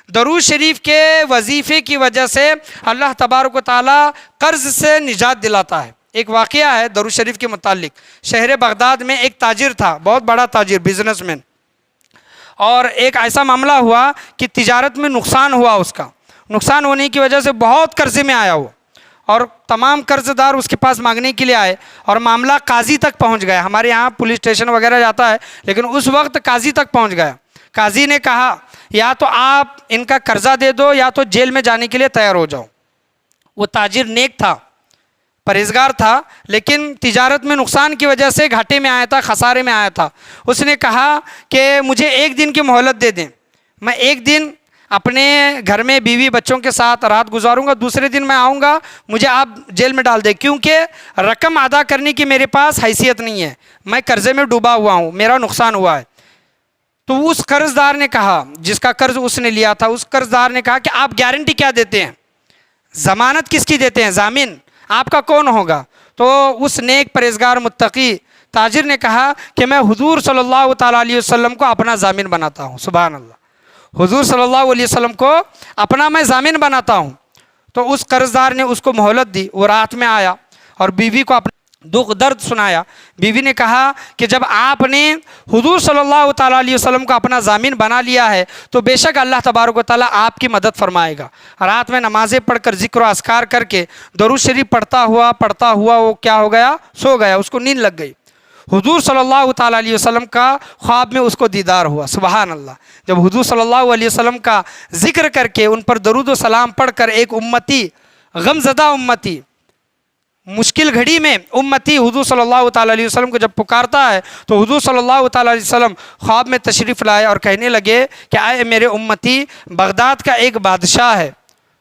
درود شریف کے وظیفے کی وجہ سے اللہ تبارک و تعالیٰ قرض سے نجات دلاتا ہے۔ ایک واقعہ ہے درود شریف کے متعلق۔ شہر بغداد میں ایک تاجر تھا، بہت بڑا تاجر، بزنس مین، اور ایک ایسا معاملہ ہوا کہ تجارت میں نقصان ہوا، اس کا نقصان ہونے کی وجہ سے بہت قرضے میں آیا وہ، اور تمام قرض دار اس کے پاس مانگنے کے لیے آئے، اور معاملہ قاضی تک پہنچ گیا۔ ہمارے یہاں پولیس اسٹیشن وغیرہ جاتا ہے، لیکن اس وقت قاضی تک پہنچ گیا۔ قاضی نے کہا یا تو آپ ان کا قرضہ دے دو یا تو جیل میں جانے کے لیے تیار ہو جاؤ۔ وہ تاجر نیک تھا، پرہیزگار تھا، لیکن تجارت میں نقصان کی وجہ سے گھاٹے میں آیا تھا، خسارے میں آیا تھا۔ اس نے کہا کہ مجھے 1 دن کی مہلت دے دیں، میں 1 دن اپنے گھر میں بیوی بچوں کے ساتھ رات گزاروں گا، دوسرے دن میں آؤں گا، مجھے آپ جیل میں ڈال دیں، کیونکہ رقم ادا کرنے کی میرے پاس حیثیت نہیں ہے، میں قرضے میں ڈوبا ہوا ہوں، میرا نقصان ہوا ہے۔ تو اس قرض دار نے کہا، جس کا قرض اس نے لیا تھا، اس قرض دار نے کہا کہ آپ گارنٹی کیا دیتے ہیں، ضمانت کس کی دیتے ہیں، ضامن آپ کا کون ہوگا؟ تو اس نیک پرہیزگار متقی تاجر نے کہا کہ میں حضور صلی اللہ تعالیٰ علیہ وسلم کو اپنا ضامن بناتا ہوں۔ سبحان اللہ، حضور صلی اللہ علیہ وسلم کو اپنا میں ضامن بناتا ہوں۔ تو اس قرض دار نے اس کو مہلت دی، وہ رات میں آیا اور بیوی کو اپنا دکھ درد سنایا۔ بیوی نے کہا کہ جب آپ نے حضور صلی اللہ تعالیٰ علیہ وسلم کو اپنا ضامن بنا لیا ہے تو بے شک اللہ تبارک و تعالیٰ آپ کی مدد فرمائے گا۔ رات میں نمازیں پڑھ کر، ذکر و اذکار کر کے، درود شریف پڑھتا ہوا وہ کیا ہو گیا، سو گیا، اس کو نیند لگ گئی۔ حضور صلی اللہ تعالیٰ علیہ وسلم کا خواب میں اس کو دیدار ہوا۔ سبحان اللہ، جب حضور صلی اللہ علیہ وسلم کا ذکر کر کے، ان پر درود و سلام پڑھ کر، ایک امتی، غمزدہ امتی، مشکل گھڑی میں امتی حضور صلی اللہ تعالیٰ علیہ وسلم کو جب پکارتا ہے تو حضور صلی اللہ تعالیٰ علیہ وسلم خواب میں تشریف لائے اور کہنے لگے کہ اے میرے امتی، بغداد کا ایک بادشاہ ہے،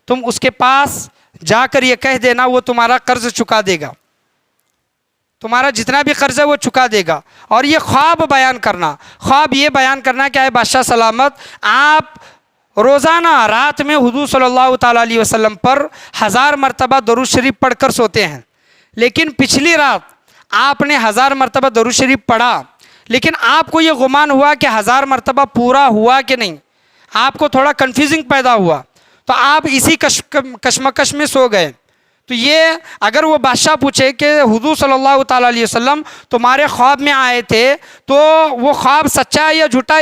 تم اس کے پاس جا کر یہ کہہ دینا وہ تمہارا قرض چکا دے گا۔ تمہارا جتنا بھی قرض ہے وہ چکا دے گا۔ اور یہ خواب بیان کرنا، خواب یہ بیان کرنا کہ اے بادشاہ سلامت، آپ روزانہ رات میں حضور صلی اللہ تعالیٰ علیہ وسلم پر 1000 مرتبہ درود شریف پڑھ کر سوتے ہیں، لیکن پچھلی رات آپ نے 1000 مرتبہ درود شریف پڑھا، لیکن آپ کو یہ گمان ہوا کہ 1000 مرتبہ پورا ہوا کہ نہیں، آپ کو تھوڑا کنفیوزنگ پیدا ہوا، تو آپ اسی کشمکش میں سو گئے۔ تو یہ اگر وہ بادشاہ پوچھے کہ حضور صلی اللہ تعالیٰ علیہ وسلم تمہارے خواب میں آئے تھے تو وہ خواب سچا ہے یا جھوٹا،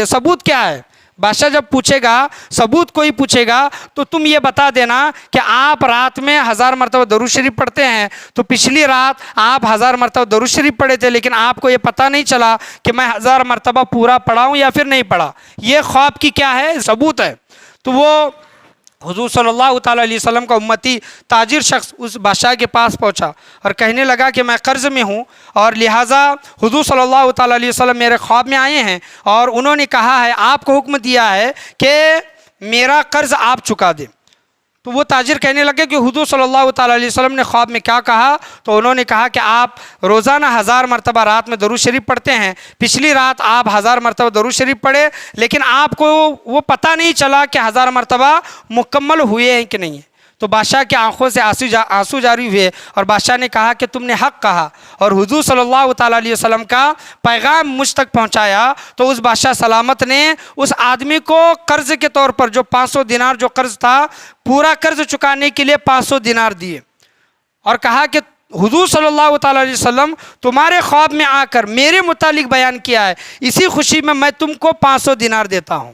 ثبوت کیا ہے؟ بادشاہ جب پوچھے گا، ثبوت کوئی پوچھے گا، تو تم یہ بتا دینا کہ آپ رات میں 1000 مرتبہ درود شریف پڑھتے ہیں، تو پچھلی رات آپ 1000 مرتبہ درود شریف پڑھے تھے، لیکن آپ کو یہ پتہ نہیں چلا کہ میں 1000 مرتبہ پورا پڑھا ہوں یا پھر نہیں پڑھا۔ یہ خواب کی کیا ہے؟ ثبوت ہے۔ تو وہ حضور صلی اللہ تعالیٰ علیہ وسلم کا امتی تاجر شخص اس بادشاہ کے پاس پہنچا اور کہنے لگا کہ میں قرض میں ہوں، اور لہٰذا حضور صلی اللہ تعالیٰ علیہ وسلم میرے خواب میں آئے ہیں اور انہوں نے کہا ہے، آپ کو حکم دیا ہے کہ میرا قرض آپ چکا دیں۔ تو وہ تاجر کہنے لگے کہ حضور صلی اللہ تعالیٰ علیہ وسلم نے خواب میں کیا کہا؟ تو انہوں نے کہا کہ آپ روزانہ 1000 مرتبہ رات میں درود شریف پڑھتے ہیں، پچھلی رات آپ 1000 مرتبہ درود شریف پڑھے، لیکن آپ کو وہ پتہ نہیں چلا کہ 1000 مرتبہ مکمل ہوئے ہیں کہ نہیں ہیں۔ تو بادشاہ کی آنکھوں سے آنسو جاری ہوئے اور بادشاہ نے کہا کہ تم نے حق کہا، اور حضور صلی اللہ تعالیٰ علیہ وسلم کا پیغام مجھ تک پہنچایا۔ تو اس بادشاہ سلامت نے اس آدمی کو قرض کے طور پر جو 500 دینار جو قرض تھا، پورا قرض چکانے کے لیے 500 دینار دیے، اور کہا کہ حضور صلی اللہ تعالیٰ علیہ وسلم تمہارے خواب میں آ کر میرے متعلق بیان کیا ہے، اسی خوشی میں تم کو 500 دینار دیتا ہوں،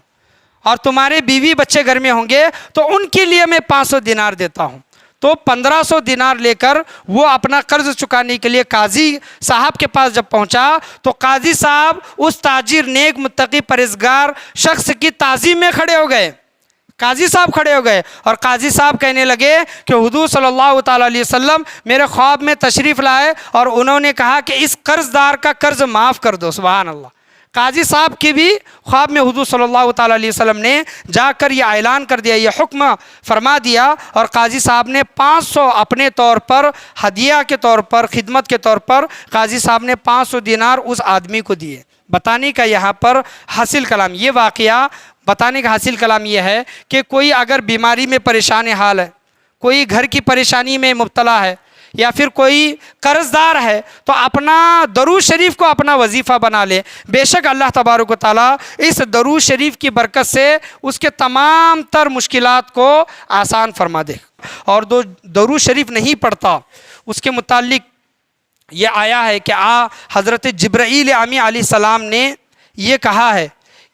اور تمہارے بیوی بچے گھر میں ہوں گے تو ان کے لیے میں 500 دینار دیتا ہوں۔ تو 1500 دینار لے کر وہ اپنا قرض چکانے کے لیے قاضی صاحب کے پاس جب پہنچا، تو قاضی صاحب اس تاجر نیک متقی پرہیزگار شخص کی تعظیم میں کھڑے ہو گئے، قاضی صاحب کھڑے ہو گئے، اور قاضی صاحب کہنے لگے کہ حضور صلی اللہ تعالیٰ علیہ وسلم میرے خواب میں تشریف لائے اور انہوں نے کہا کہ اس قرض دار کا قرض معاف کر دو۔ سبحان اللہ۔ قاضی صاحب کی بھی خواب میں حضور صلی اللہ تعالیٰ علیہ وسلم نے جا کر یہ اعلان کر دیا، یہ حکم فرما دیا، اور قاضی صاحب نے 500 اپنے طور پر ہدیہ کے طور پر، خدمت کے طور پر قاضی صاحب نے 500 دینار اس آدمی کو دیے۔ بتانے کا یہاں پر حاصل کلام، یہ واقعہ بتانے کا حاصل کلام یہ ہے کہ کوئی اگر بیماری میں پریشان حال ہے، کوئی گھر کی پریشانی میں مبتلا ہے، یا پھر کوئی قرض دار ہے، تو اپنا درود شریف کو اپنا وظیفہ بنا لے، بے شک اللہ تبارک و تعالیٰ اس درود شریف کی برکت سے اس کے تمام تر مشکلات کو آسان فرما دے۔ اور جو درود شریف نہیں پڑھتا، اس کے متعلق یہ آیا ہے کہ حضرت جبرائیل امی علیہ السلام نے یہ کہا ہے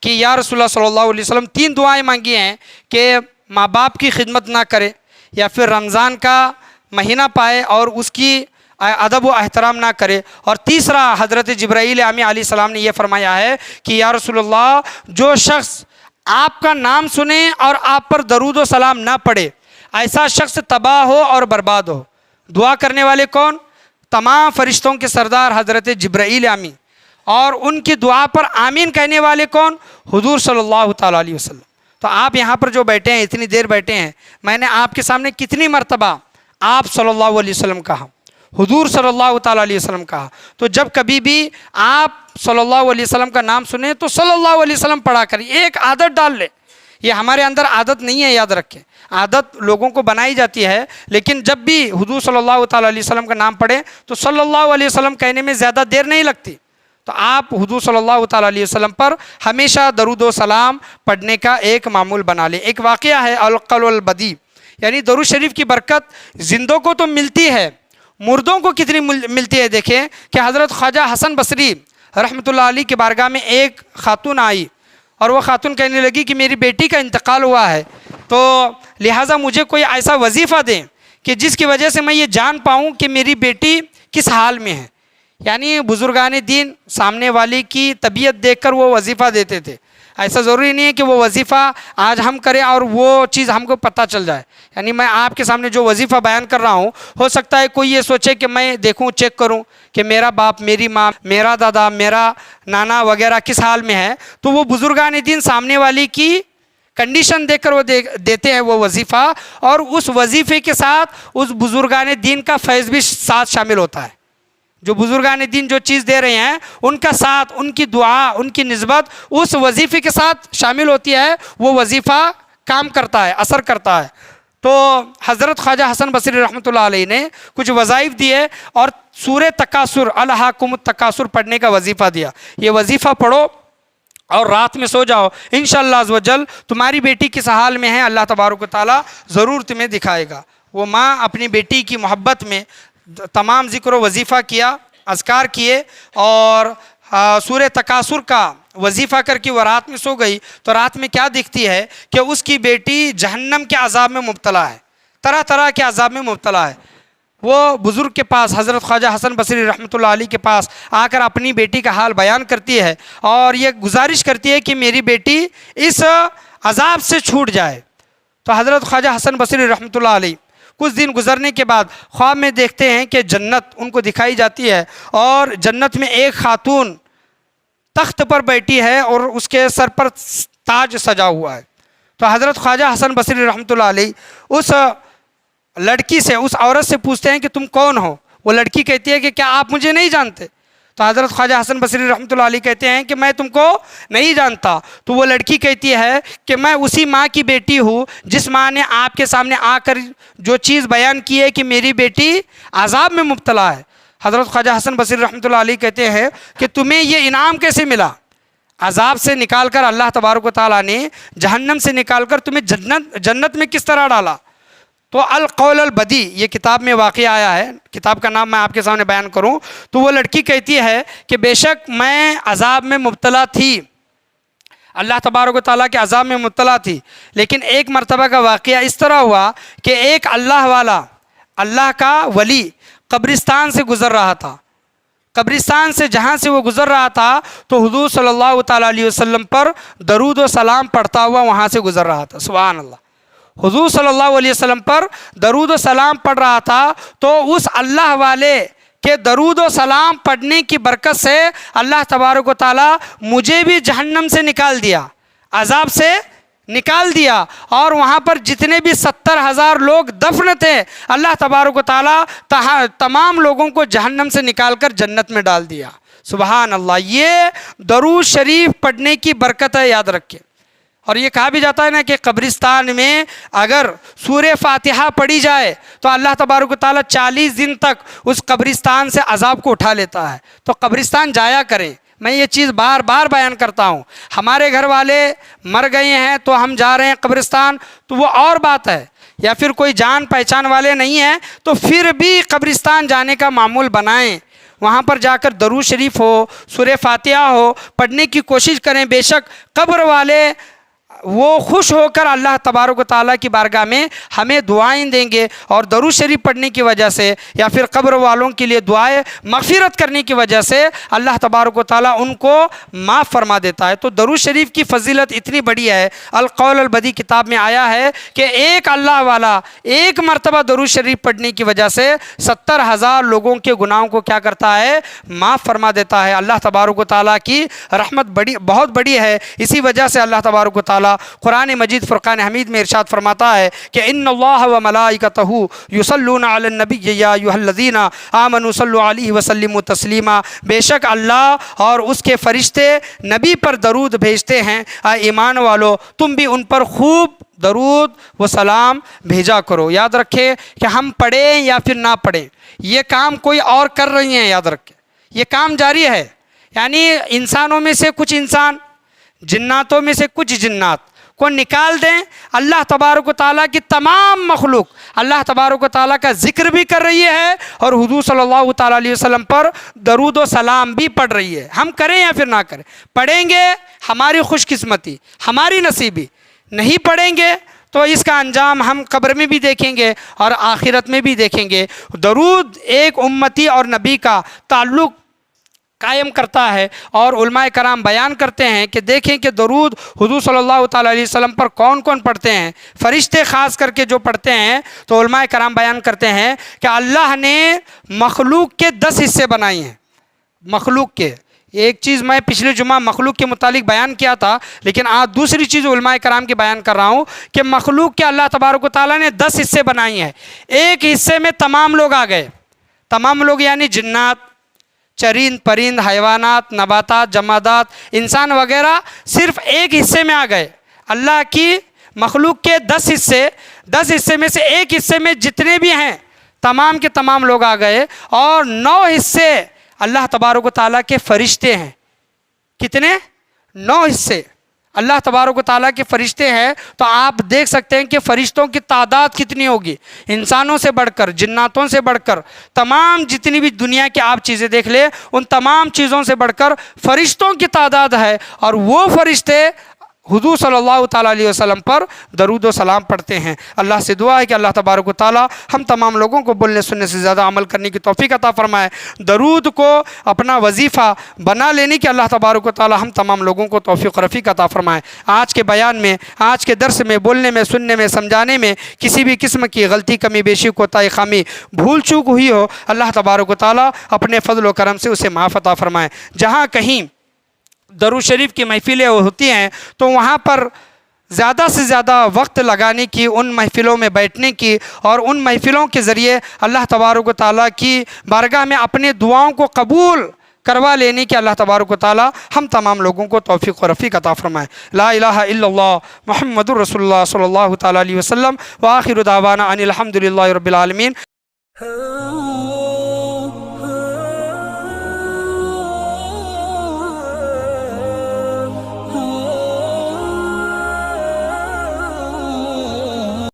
کہ یا رسول اللہ صلی اللہ علیہ وسلم 3 دعائیں مانگی ہیں کہ ماں باپ کی خدمت نہ کرے، یا پھر رمضان کا مہینہ پائے اور اس کی ادب و احترام نہ کرے، اور تیسرا حضرت جبرائیل امی علیہ السلام نے یہ فرمایا ہے کہ یا رسول اللہ جو شخص آپ کا نام سنے اور آپ پر درود و سلام نہ پڑھے، ایسا شخص تباہ ہو اور برباد ہو۔ دعا کرنے والے کون؟ تمام فرشتوں کے سردار حضرت جبرائیل امی، اور ان کی دعا پر آمین کہنے والے کون؟ حضور صلی اللہ تعالیٰ علیہ وسلم۔ تو آپ یہاں پر جو بیٹھے ہیں، اتنی دیر بیٹھے ہیں، میں نے آپ کے سامنے کتنی مرتبہ آپ صلی اللہ علیہ وسلم کہا، حضور صلی اللہ تعالیٰ علیہ وسلم کہا؟ تو جب کبھی بھی آپ صلی اللہ علیہ وسلم کا نام سنیں تو صلی اللہ علیہ وسلم پڑھا کریں، ایک عادت ڈال لیں۔ یہ ہمارے اندر عادت نہیں ہے، یاد رکھیں، عادت لوگوں کو بنائی جاتی ہے، لیکن جب بھی حضور صلی اللہ تعالیٰ علیہ وسلم کا نام پڑھیں تو صلی اللہ علیہ وسلم کہنے میں زیادہ دیر نہیں لگتی۔ تو آپ حضور صلی اللہ تعالیٰ علیہ وسلم پر ہمیشہ درود و سلام پڑھنے کا ایک معمول بنا لیں۔ ایک واقعہ ہے القول البدی، یعنی درود شریف کی برکت زندوں کو تو ملتی ہے، مردوں کو کتنی ملتی ہے۔ دیکھیں کہ حضرت خواجہ حسن بصری رحمۃ اللہ علیہ کی بارگاہ میں ایک خاتون آئی، اور وہ خاتون کہنے لگی کہ میری بیٹی کا انتقال ہوا ہے، تو لہٰذا مجھے کوئی ایسا وظیفہ دیں کہ جس کی وجہ سے میں یہ جان پاؤں کہ میری بیٹی کس حال میں ہے۔ یعنی بزرگان دین سامنے والی کی طبیعت دیکھ کر وہ وظیفہ دیتے تھے، ایسا ضروری نہیں ہے کہ وہ وظیفہ آج ہم کریں اور وہ چیز ہم کو پتہ چل جائے۔ یعنی میں آپ کے سامنے جو وظیفہ بیان کر رہا ہوں، ہو سکتا ہے کوئی یہ سوچے کہ میں دیکھوں، چیک کروں کہ میرا باپ، میری ماں، میرا دادا، میرا نانا وغیرہ کس حال میں ہے، تو وہ بزرگان دین سامنے والی کی کنڈیشن دیکھ کر وہ دیتے ہیں وہ وظیفہ، اور اس وظیفے کے ساتھ اس بزرگان دین کا فیض بھی ساتھ شامل ہوتا ہے۔ جو بزرگان دین جو چیز دے رہے ہیں ان کا ساتھ، ان کی دعا، ان کی نسبت اس وظیفے کے ساتھ شامل ہوتی ہے، وہ وظیفہ کام کرتا ہے، اثر کرتا ہے۔ تو حضرت خواجہ حسن بصری رحمۃ اللہ علیہ نے کچھ وظائف دیے اور سورہ تکاثر الہاکم التکاثر پڑھنے کا وظیفہ دیا، یہ وظیفہ پڑھو اور رات میں سو جاؤ، انشاءاللہ عز و جل تمہاری بیٹی کس حال میں ہے اللہ تبارک و تعالیٰ ضرور تمہیں دکھائے گا۔ وہ ماں اپنی بیٹی کی محبت میں تمام ذکر و وظیفہ کیا، اذکار کیے، اور سورہ تکاثر کا وظیفہ کر کے وہ رات میں سو گئی تو رات میں کیا دکھتی ہے کہ اس کی بیٹی جہنم کے عذاب میں مبتلا ہے، طرح طرح کے عذاب میں مبتلا ہے۔ وہ بزرگ کے پاس، حضرت خواجہ حسن بصری رحمۃ اللہ علیہ کے پاس آ کر اپنی بیٹی کا حال بیان کرتی ہے اور یہ گزارش کرتی ہے کہ میری بیٹی اس عذاب سے چھوٹ جائے۔ تو حضرت خواجہ حسن بصری رحمۃ اللہ علیہ کچھ دن گزرنے کے بعد خواب میں دیکھتے ہیں کہ جنت ان کو دکھائی جاتی ہے اور جنت میں ایک خاتون تخت پر بیٹھی ہے اور اس کے سر پر تاج سجا ہوا ہے۔ تو حضرت خواجہ حسن بصری رحمۃ اللہ علیہ اس لڑکی سے، اس عورت سے پوچھتے ہیں کہ تم کون ہو؟ وہ لڑکی کہتی ہے کہ کیا آپ مجھے نہیں جانتے؟ تو حضرت خواجہ حسن بصری رحمۃ اللہ علیہ کہتے ہیں کہ میں تم کو نہیں جانتا۔ تو وہ لڑکی کہتی ہے کہ میں اسی ماں کی بیٹی ہوں جس ماں نے آپ کے سامنے آ کر جو چیز بیان کی ہے کہ میری بیٹی عذاب میں مبتلا ہے۔ حضرت خواجہ حسن بصری رحمۃ اللہ علیہ کہتے ہیں کہ تمہیں یہ انعام کیسے ملا؟ عذاب سے نکال کر اللہ تبارک و تعالیٰ نے جہنم سے نکال کر تمہیں جنت میں کس طرح ڈالا؟ تو القول البدی یہ کتاب میں واقع آیا ہے، کتاب کا نام میں آپ کے سامنے بیان کروں تو وہ لڑکی کہتی ہے کہ بے شک میں عذاب میں مبتلا تھی، اللہ تبارک و تعالیٰ کے عذاب میں مبتلا تھی، لیکن ایک مرتبہ کا واقعہ اس طرح ہوا کہ ایک اللہ والا، اللہ کا ولی قبرستان سے گزر رہا تھا۔ قبرستان سے جہاں سے وہ گزر رہا تھا تو حضور صلی اللہ تعالیٰ علیہ وسلم پر درود و سلام پڑھتا ہوا وہاں سے گزر رہا تھا۔ سبحان اللہ، حضور صلی اللہ علیہ وسلم پر درود و سلام پڑھ رہا تھا تو اس اللہ والے کے درود و سلام پڑھنے کی برکت سے اللہ تبارک و تعالیٰ مجھے بھی جہنم سے نکال دیا، عذاب سے نکال دیا، اور وہاں پر جتنے بھی 70,000 لوگ دفن تھے اللہ تبارک و تعالیٰ تمام لوگوں کو جہنم سے نکال کر جنت میں ڈال دیا۔ سبحان اللہ، یہ درود شریف پڑھنے کی برکت ہے، یاد رکھیں۔ اور یہ کہا بھی جاتا ہے نا کہ قبرستان میں اگر سورہ فاتحہ پڑھی جائے تو اللہ تبارک و تعالیٰ 40 دن تک اس قبرستان سے عذاب کو اٹھا لیتا ہے۔ تو قبرستان جایا کریں، میں یہ چیز بار بار بیان کرتا ہوں۔ ہمارے گھر والے مر گئے ہیں تو ہم جا رہے ہیں قبرستان تو وہ اور بات ہے، یا پھر کوئی جان پہچان والے نہیں ہیں تو پھر بھی قبرستان جانے کا معمول بنائیں، وہاں پر جا کر درود شریف ہو، سورہ فاتحہ ہو، پڑھنے کی کوشش کریں۔ بے شک قبر والے وہ خوش ہو کر اللہ تبارک و تعالیٰ کی بارگاہ میں ہمیں دعائیں دیں گے، اور درود شریف پڑھنے کی وجہ سے یا پھر قبر والوں کے لیے دعائیں مغفرت کرنے کی وجہ سے اللہ تبارک و تعالیٰ ان کو معاف فرما دیتا ہے۔ تو درود شریف کی فضیلت اتنی بڑی ہے، القول البدی کتاب میں آیا ہے کہ ایک اللہ والا ایک مرتبہ درود شریف پڑھنے کی وجہ سے 70,000 لوگوں کے گناہوں کو کیا کرتا ہے؟ معاف فرما دیتا ہے۔ اللہ تبارک و تعالیٰ کی رحمت بہت بڑی ہے، اسی وجہ سے اللہ تبارک و تعالیٰ قرآن مجید فرقان حمید میں ارشاد فرماتا ہے کہ ان اللہ و ملائکتہ یصلون علی النبی یا ایھا الذین آمنوا صلوا علیہ وسلموا تسلیما، بے شک اللہ اور اس کے فرشتے نبی پر درود بھیجتے ہیں، اے ایمان والو تم بھی ان پر خوب درود و سلام بھیجا کرو۔ یاد رکھیں کہ ہم پڑھیں یا پھر نہ پڑھیں، یہ کام کوئی اور کر رہی ہیں، یاد رکھیں یہ کام جاری ہے۔ یعنی انسانوں میں سے کچھ انسان، جناتوں میں سے کچھ جنات کو نکال دیں، اللہ تبارک و تعالیٰ کی تمام مخلوق اللہ تبارک و تعالیٰ کا ذکر بھی کر رہی ہے اور حضور صلی اللہ تعالیٰ علیہ وسلم پر درود و سلام بھی پڑھ رہی ہے۔ ہم کریں یا پھر نہ کریں، پڑھیں گے ہماری خوش قسمتی، ہماری نصیبی، نہیں پڑھیں گے تو اس کا انجام ہم قبر میں بھی دیکھیں گے اور آخرت میں بھی دیکھیں گے۔ درود ایک امتی اور نبی کا تعلق قائم کرتا ہے، اور علماء کرام بیان کرتے ہیں کہ دیکھیں کہ درود حضور صلی اللہ تعالیٰ علیہ وسلم پر کون کون پڑھتے ہیں، فرشتے خاص کر کے جو پڑھتے ہیں۔ تو علماء کرام بیان کرتے ہیں کہ اللہ نے مخلوق کے 10 حصے بنائے ہیں، مخلوق کے۔ ایک چیز میں پچھلے جمعہ مخلوق کے متعلق بیان کیا تھا، لیکن آج دوسری چیز علماء کرام کی بیان کر رہا ہوں کہ مخلوق کے اللہ تبارک و تعالیٰ نے 10 حصے بنائی ہیں۔ ایک حصے میں تمام لوگ آ گئے، تمام لوگ یعنی جنات، چرند پرند حیوانات نباتات جمادات انسان وغیرہ صرف ایک حصے میں آ گئے. اللہ کی مخلوق کے 10 حصے میں سے ایک حصے میں جتنے بھی ہیں تمام کے تمام لوگ آ گئے، اور 9 حصے اللہ تبارک و تعالیٰ کے فرشتے ہیں. کتنے؟ 9 حصے اللہ تبارک و تعالیٰ کے فرشتے ہیں. تو آپ دیکھ سکتے ہیں کہ فرشتوں کی تعداد کتنی ہوگی. انسانوں سے بڑھ کر، جناتوں سے بڑھ کر، تمام جتنی بھی دنیا کی آپ چیزیں دیکھ لیں ان تمام چیزوں سے بڑھ کر فرشتوں کی تعداد ہے. اور وہ فرشتے حضور صلی اللہ تعالیٰ علیہ وسلم پر درود و سلام پڑھتے ہیں. اللہ سے دعا ہے کہ اللہ تبارک و تعالیٰ ہم تمام لوگوں کو بولنے سننے سے زیادہ عمل کرنے کی توفیق عطا فرمائے. درود کو اپنا وظیفہ بنا لینے کی اللہ تبارک و تعالیٰ ہم تمام لوگوں کو توفیق و رفیق عطا فرمائے. آج کے بیان میں، آج کے درس میں، بولنے میں، سننے میں، سمجھانے میں کسی بھی قسم کی غلطی، کمی بیشی، کوتاہی، خامی، بھول چوک ہوئی ہو، اللہ تبارک و تعالیٰ اپنے فضل و کرم سے اسے معاف عطا فرمائے. جہاں کہیں درود شریف کی محفلیں ہوتی ہیں تو وہاں پر زیادہ سے زیادہ وقت لگانے کی، ان محفلوں میں بیٹھنے کی، اور ان محفلوں کے ذریعے اللہ تبارک و تعالیٰ کی بارگاہ میں اپنے دعاؤں کو قبول کروا لینے کی اللہ تبارک و تعالیٰ ہم تمام لوگوں کو توفیق و رفیق عطا فرمائے. لا الہ الا اللہ محمد الرسول اللہ صلی اللہ تعالیٰ علیہ وسلم. وآخر دعوانا ان الحمد للہ رب العالمین.